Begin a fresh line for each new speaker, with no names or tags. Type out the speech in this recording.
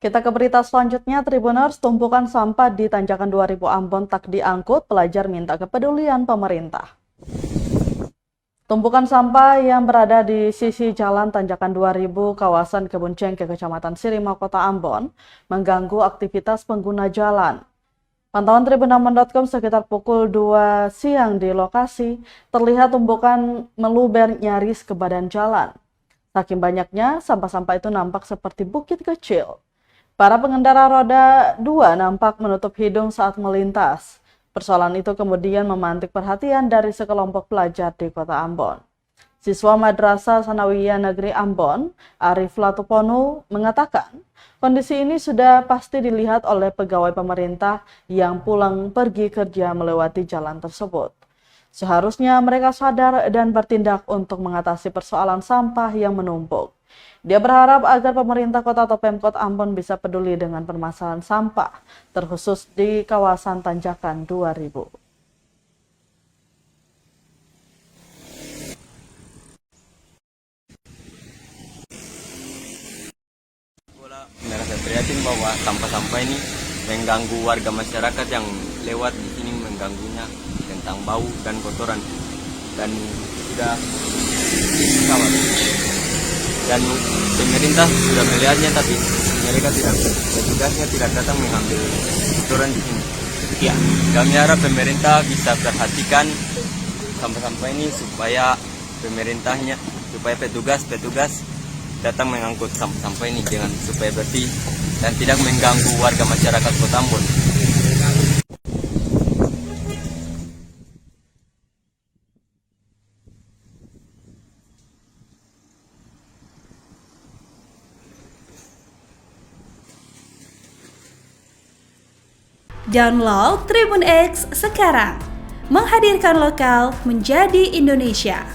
Kita ke berita selanjutnya, Tribuners, tumpukan sampah di Tanjakan 2000 Ambon tak diangkut, pelajar minta kepedulian pemerintah. Tumpukan sampah yang berada di sisi jalan Tanjakan 2000 kawasan Kebun Cengkeh, Kecamatan Sirima, Kota Ambon, mengganggu aktivitas pengguna jalan. Pantauan tribunambon.com sekitar pukul 2 siang di lokasi, terlihat tumpukan meluber nyaris ke badan jalan. Saking banyaknya, sampah-sampah itu nampak seperti bukit kecil. Para pengendara roda 2 nampak menutup hidung saat melintas. Persoalan itu kemudian memantik perhatian dari sekelompok pelajar di Kota Ambon. Siswa Madrasah Sanawiyah Negeri Ambon, Arif Latuponu, mengatakan kondisi ini sudah pasti dilihat oleh pegawai pemerintah yang pulang pergi kerja melewati jalan tersebut. Seharusnya mereka sadar dan bertindak untuk mengatasi persoalan sampah yang menumpuk. Dia berharap agar pemerintah kota atau Pemkot Ambon bisa peduli dengan permasalahan sampah, terkhusus di kawasan Tanjakan 2000.
Merasa prihatin bahwa sampah-sampah ini mengganggu warga masyarakat yang lewat di sini, mengganggunya tentang bau dan kotoran, dan sudah kawat. Dan pemerintah sudah melihatnya, tapi mereka tidak, petugasnya tidak datang mengambil kotoran di sini. Ya, kami harap pemerintah bisa perhatikan sampah-sampah ini supaya petugas datang mengangkut sampah ini dengan supaya bersih dan tidak mengganggu warga masyarakat Kota Ambon.
Download Tribun X sekarang, menghadirkan lokal menjadi Indonesia.